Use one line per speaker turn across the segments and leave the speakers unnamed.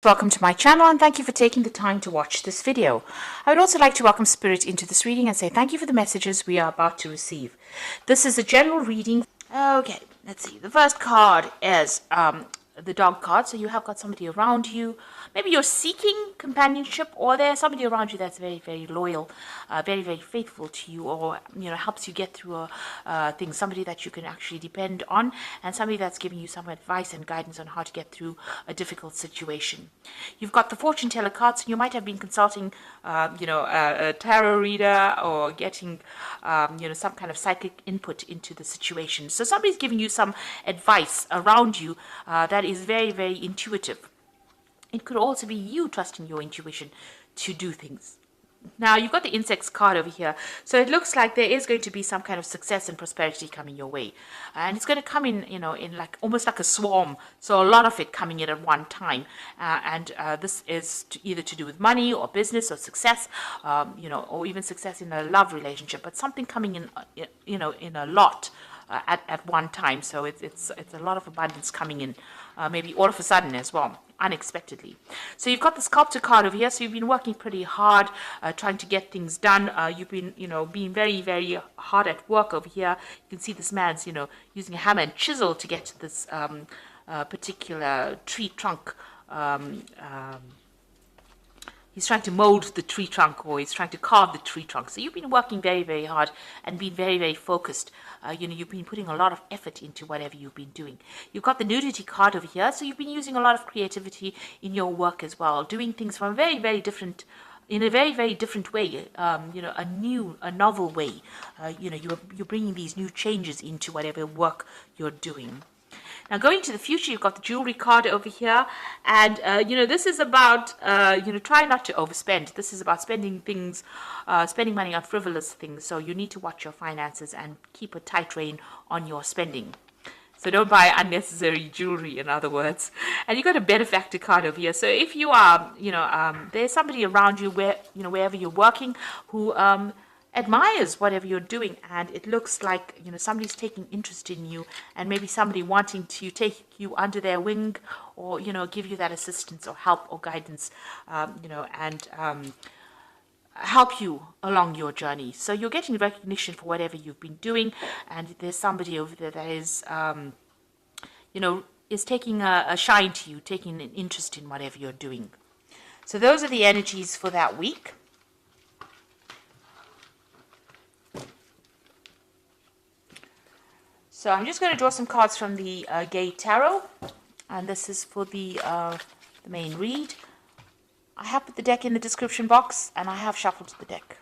Welcome to my channel and thank you for taking the time to watch this video. I would also like to welcome Spirit into this reading and say thank you for the messages we are about to receive. This is a general reading. Okay, let's see. The first card is the dog card. So you have got somebody around you. Maybe you're seeking companionship, or there's somebody around you that's very, very loyal, very, very faithful to you, or helps you get through things. Somebody that you can actually depend on, and somebody that's giving you some advice and guidance on how to get through a difficult situation. You've got the fortune teller cards. So you might have been consulting, a tarot reader, or getting, some kind of psychic input into the situation. So somebody's giving you some advice around you that is very, very intuitive. It could also be you trusting your intuition to do things. Now, you've got the insects card over here. So it looks like there is going to be some kind of success and prosperity coming your way. And it's going to come in, in like almost like a swarm. So a lot of it coming in at one time. This is either to do with money or business or success, or even success in a love relationship. But something coming in, in a lot. At one time, so it's a lot of abundance coming in, maybe all of a sudden as well, unexpectedly. So you've got the sculptor card over here. So you've been working pretty hard, trying to get things done. You've been, being very, very hard at work over here. You can see this man's, using a hammer and chisel to get to this particular tree trunk. He's trying to mold the tree trunk, or he's trying to carve the tree trunk. So you've been working very, very hard and been very, very focused. You've been putting a lot of effort into whatever you've been doing. You've got the nudity card over here. So you've been using a lot of creativity in your work as well, doing things from a very, very different, in a very, very different way, a novel way. You're bringing these new changes into whatever work you're doing. Now, going to the future, you've got the jewelry card over here. And, this is about, try not to overspend. This is about spending money on frivolous things. So you need to watch your finances and keep a tight rein on your spending. So don't buy unnecessary jewelry, in other words. And you've got a benefactor card over here. So if you are, there's somebody around you wherever you're working who admires whatever you're doing, and it looks like somebody's taking interest in you, and maybe somebody wanting to take you under their wing, or give you that assistance or help or guidance, and help you along your journey. So you're getting recognition for whatever you've been doing, and there's somebody over there that is is taking a shine to you, taking an interest in whatever you're doing. So those are the energies for that week. So I'm just going to draw some cards from the Gay Tarot, and this is for the main read. I have put the deck in the description box, and I have shuffled the deck.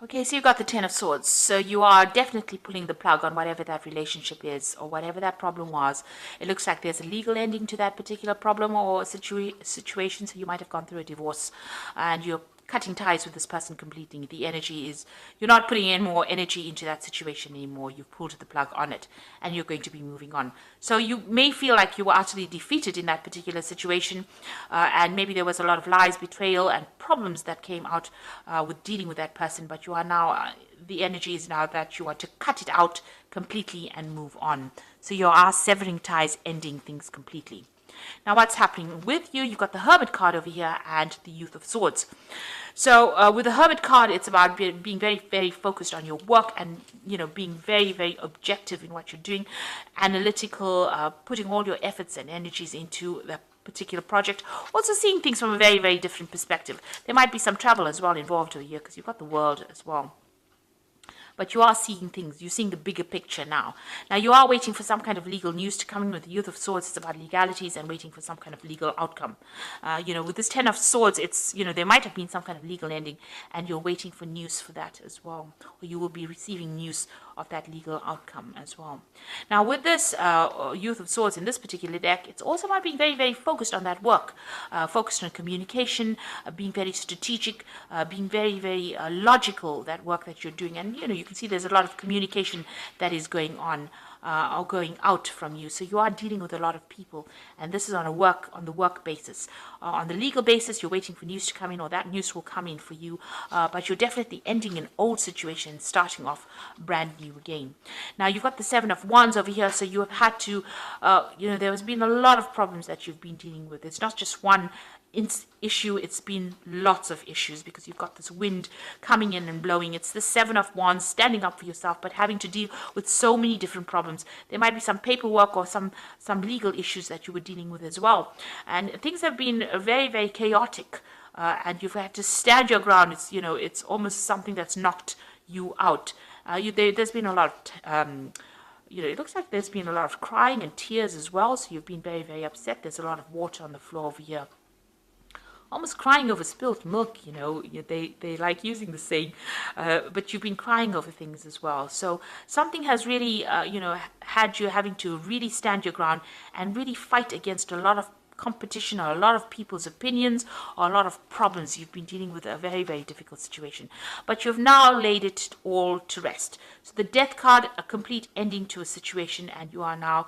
Okay, so you've got the Ten of Swords. So you are definitely pulling the plug on whatever that relationship is, or whatever that problem was. It looks like there's a legal ending to that particular problem or situation. So you might have gone through a divorce, and you're cutting ties with this person completely. The energy is, you're not putting in more energy into that situation anymore. You've pulled the plug on it, and you're going to be moving on. So you may feel like you were utterly defeated in that particular situation, and maybe there was a lot of lies, betrayal, and problems that came out with dealing with that person. But you are now, the energy is now that you want to cut it out completely and move on. So you are severing ties, ending things completely. Now, what's happening with you? You've got the Hermit card over here and the Youth of Swords. So with the Hermit card, it's about being very, very focused on your work, and being very, very objective in what you're doing, analytical, putting all your efforts and energies into the particular project. Also seeing things from a very, very different perspective. There might be some travel as well involved over here, because you've got the world as well. But you are seeing things. You're seeing the bigger picture now. Now, you are waiting for some kind of legal news to come in with the Youth of Swords. It's about legalities and waiting for some kind of legal outcome. With this Ten of Swords, it's, there might have been some kind of legal ending, and you're waiting for news for that as well. Or you will be receiving news of that legal outcome as well. Now with this Youth of Swords in this particular deck, it's also about being very, very focused on that work, focused on communication, being very strategic, being very, very logical, that work that you're doing. And you can see there's a lot of communication that is going on or going out from you. So you are dealing with a lot of people, and this is on the work basis. On the legal basis, you're waiting for news to come in, or that news will come in for you, but you're definitely ending an old situation and starting off brand new again. Now you've got the Seven of Wands over here, so you have had to, there has been a lot of problems that you've been dealing with. It's not just one issue, it's been lots of issues, because you've got this wind coming in and blowing. It's the Seven of Wands, standing up for yourself, but having to deal with so many different problems. There might be some paperwork or some legal issues that you were dealing with as well, and things have been very, very chaotic, and you've had to stand your ground. It's almost something that's knocked you out. There's been a lot of it looks like there's been a lot of crying and tears as well, so you've been very, very upset. There's a lot of water on the floor over here, almost crying over spilt milk. They like using the saying, but you've been crying over things as well. So something has really had you having to really stand your ground and really fight against a lot of competition, or a lot of people's opinions, or a lot of problems. You've been dealing with a very, very difficult situation, but you've now laid it all to rest. So the Death card, a complete ending to a situation, and you are now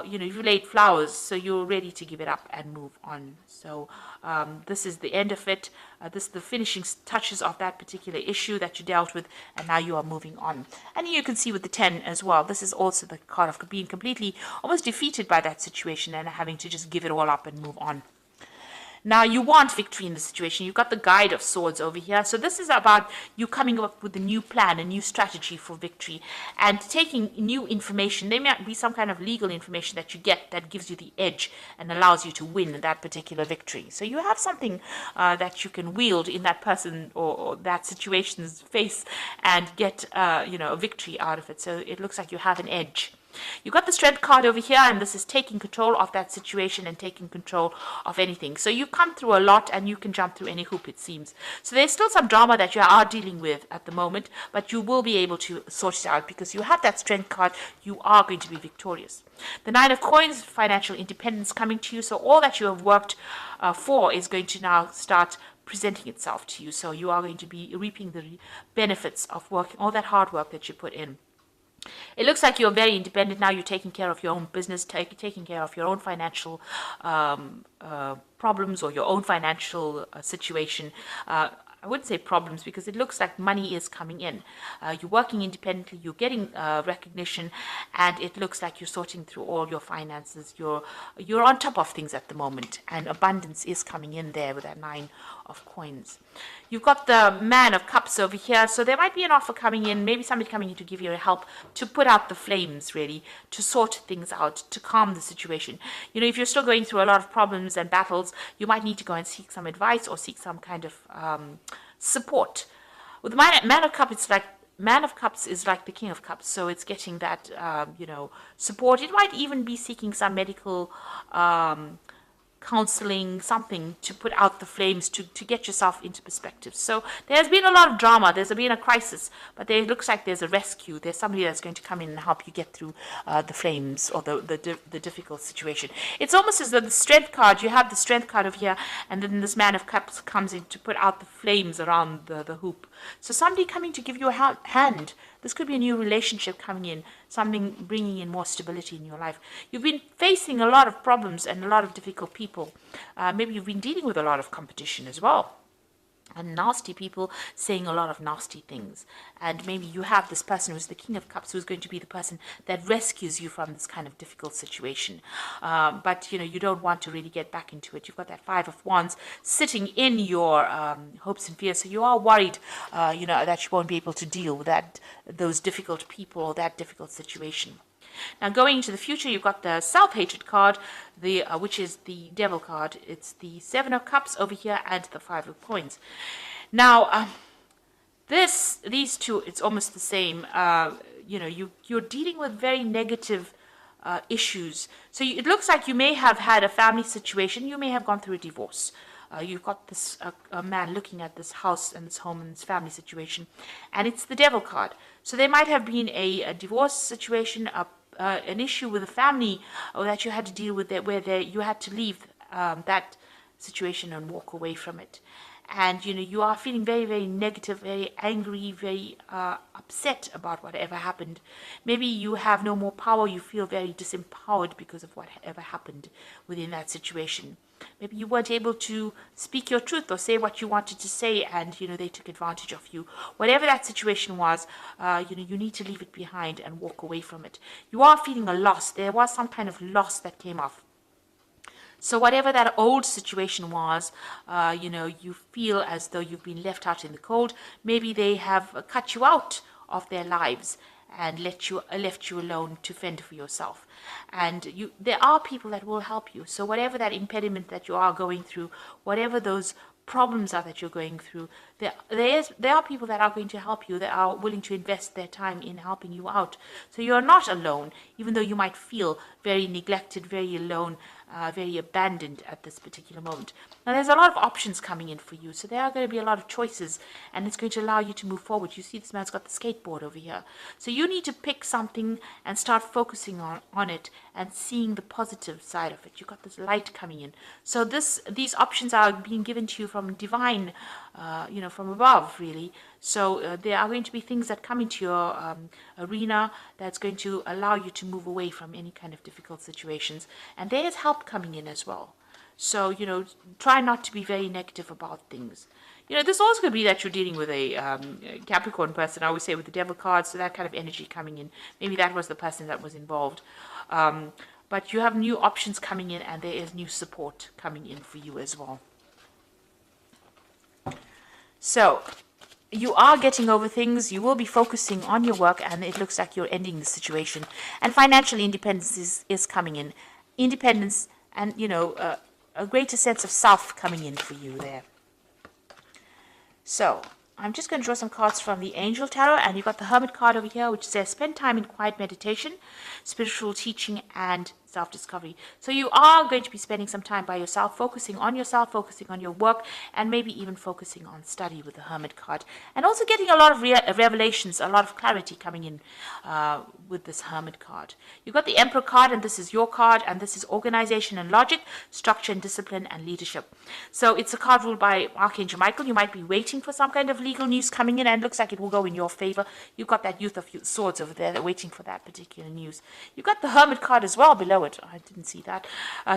you've laid flowers, so you're ready to give it up and move on. So this is the end of it. This is the finishing touches of that particular issue that you dealt with, and now you are moving on. And you can see with the 10 as well, this is also the card of being completely almost defeated by that situation and having to just give it all up and move on. Now you want victory in the situation. You've got the Guide of Swords over here. So this is about you coming up with a new plan, a new strategy for victory, and taking new information. There might be some kind of legal information that you get that gives you the edge and allows you to win that particular victory. So you have something that you can wield in that person or that situation's face and get a victory out of it. So it looks like you have an edge. You've got the Strength card over here, and this is taking control of that situation and taking control of anything. So you've come through a lot, and you can jump through any hoop, it seems. So there's still some drama that you are dealing with at the moment, but you will be able to sort it out because you have that Strength card. You are going to be victorious. The Nine of Coins, financial independence coming to you. So all that you have worked for is going to now start presenting itself to you. So you are going to be reaping the benefits of working, all that hard work that you put in. It looks like you're very independent now. You're taking care of your own business, taking care of your own financial problems or your own financial situation. I wouldn't say problems, because it looks like money is coming in. You're working independently, you're getting recognition, and it looks like you're sorting through all your finances. You're on top of things at the moment, and abundance is coming in there with that Nine of Coins. You've got the Man of Cups over here, so there might be an offer coming in, maybe somebody coming in to give you help to put out the flames, really, to sort things out, to calm the situation. If you're still going through a lot of problems and battles, you might need to go and seek some advice or seek some kind of support. With the Man of Cups, Man of Cups is like the King of Cups, so it's getting that support. It might even be seeking some medical counseling, something to put out the flames, to get yourself into perspective. So there's been a lot of drama, there's been a crisis, but it looks like there's a rescue. There's somebody that's going to come in and help you get through the flames or the difficult situation. It's almost as though the Strength card, you have the Strength card over here, and then this Man of Cups comes in to put out the flames around the hoop. So somebody coming to give you a hand. This could be a new relationship coming in, something bringing in more stability in your life. You've been facing a lot of problems and a lot of difficult people. Maybe you've been dealing with a lot of competition as well, and nasty people saying a lot of nasty things. And maybe you have this person who's the King of Cups, who's going to be the person that rescues you from this kind of difficult situation. But you don't want to really get back into it. You've got that Five of Wands sitting in your hopes and fears, so you are worried that you won't be able to deal with those difficult people or that difficult situation. Now going into the future, you've got the Self-Hatred card, which is the Devil card. It's the Seven of Cups over here and the Five of Coins. Now, these two, it's almost the same. You're dealing with very negative issues. So it looks like you may have had a family situation. You may have gone through a divorce. You've got this a man looking at this house and this home and this family situation, and it's the Devil card. So there might have been a divorce situation, an issue with a family, or that you had to deal with, where you had to leave that situation and walk away from it. And you are feeling very, very negative, very angry, very upset about whatever happened. Maybe you have no more power. You feel very disempowered because of whatever happened within that situation. Maybe you weren't able to speak your truth or say what you wanted to say, and they took advantage of you. Whatever that situation was, you need to leave it behind and walk away from it. You are feeling a loss. There was some kind of loss that came off. So whatever that old situation was, you feel as though you've been left out in the cold. Maybe they have cut you out of their lives and left you alone to fend for yourself. And there are people that will help you. So whatever that impediment that you are going through, whatever those problems are that you're going through, there are people that are going to help you, that are willing to invest their time in helping you out. So you're not alone, even though you might feel very neglected, very alone, very abandoned at this particular moment. Now there's a lot of options coming in for you, so there are going to be a lot of choices, and it's going to allow you to move forward. You see this man's got the skateboard over here. So you need to pick something and start focusing on it and seeing the positive side of it. You've got this light coming in. So these options are being given to you from divine, from above, really. So there are going to be things that come into your arena that's going to allow you to move away from any kind of difficult situations. And there is help coming in as well. So, try not to be very negative about things. This also could be that you're dealing with a Capricorn person, I always say, with the devil card, so that kind of energy coming in. Maybe that was the person that was involved. But you have new options coming in, and there is new support coming in for you as well. So, you are getting over things. You will be focusing on your work, and it looks like you're ending the situation. And financial independence is coming in. Independence and, a greater sense of self coming in for you there. So, I'm just going to draw some cards from the Angel Tarot, and you've got the Hermit card over here, which says spend time in quiet meditation, spiritual teaching, and self-discovery. So you are going to be spending some time by yourself, focusing on your work, and maybe even focusing on study with the Hermit card. And also getting a lot of revelations, a lot of clarity coming in with this Hermit card. You've got the Emperor card, and this is your card, and this is organization and logic, structure and discipline, and leadership. So it's a card ruled by Archangel Michael. You might be waiting for some kind of legal news coming in, and it looks like it will go in your favor. You've got that Youth of Swords over there, waiting for that particular news. You've got the Hermit card as well below it. I didn't see that.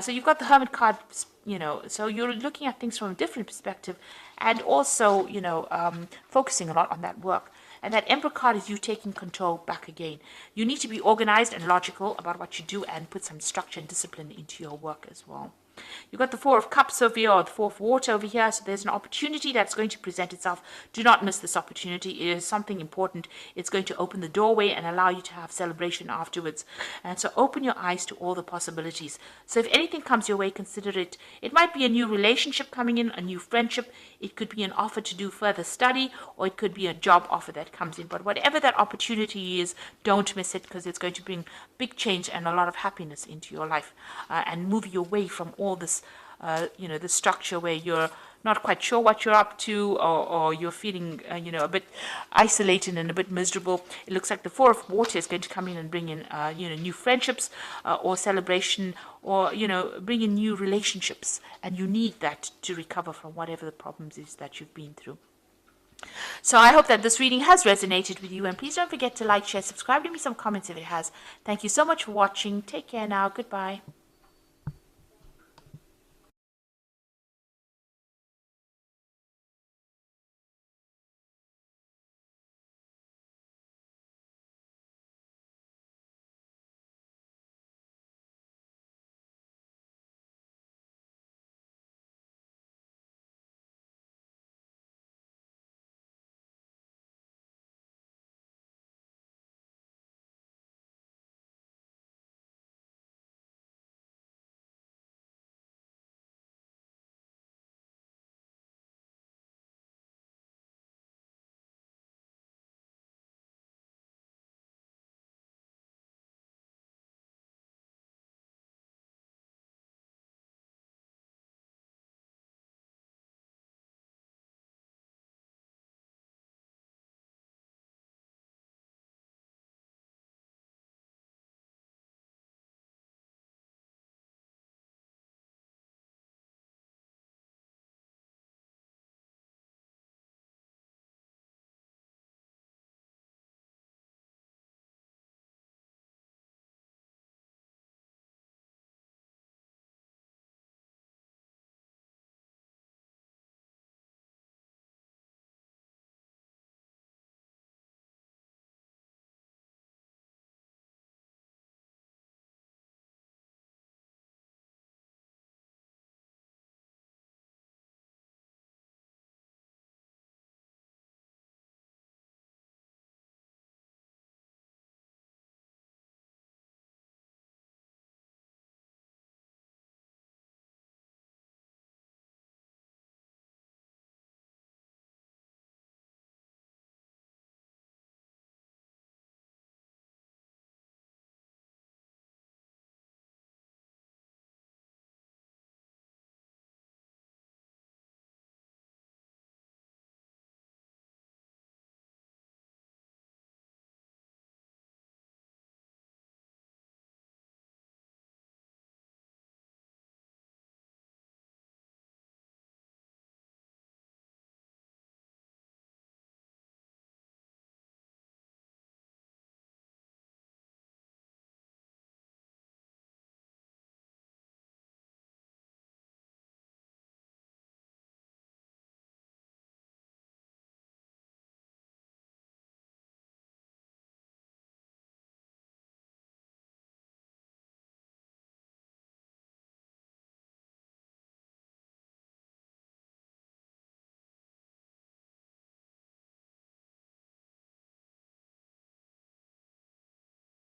So you've got the Hermit card, so you're looking at things from a different perspective, and also, focusing a lot on that work. And that Emperor card is you taking control back again. You need to be organized and logical about what you do, and put some structure and discipline into your work as well. You've got the Four of Cups over here, or the Four of Water over here. So there's an opportunity that's going to present itself. Do not miss this opportunity. It is something important. It's going to open the doorway and allow you to have celebration afterwards. And so open your eyes to all the possibilities. So if anything comes your way, consider it. It might be a new relationship coming in, a new friendship. It could be an offer to do further study, or it could be a job offer that comes in. But whatever that opportunity is, don't miss it, because it's going to bring big change and a lot of happiness into your life, and move you away from all this, the structure where you're not quite sure what you're up to, or you're feeling, a bit isolated and a bit miserable. It looks like the Four of Water is going to come in and bring in, new friendships, or celebration, or, bring in new relationships. And you need that to recover from whatever the problems is that you've been through. So I hope that this reading has resonated with you, and please don't forget to like, share, subscribe, leave me some comments if it has. Thank you so much for watching. Take care now. Goodbye.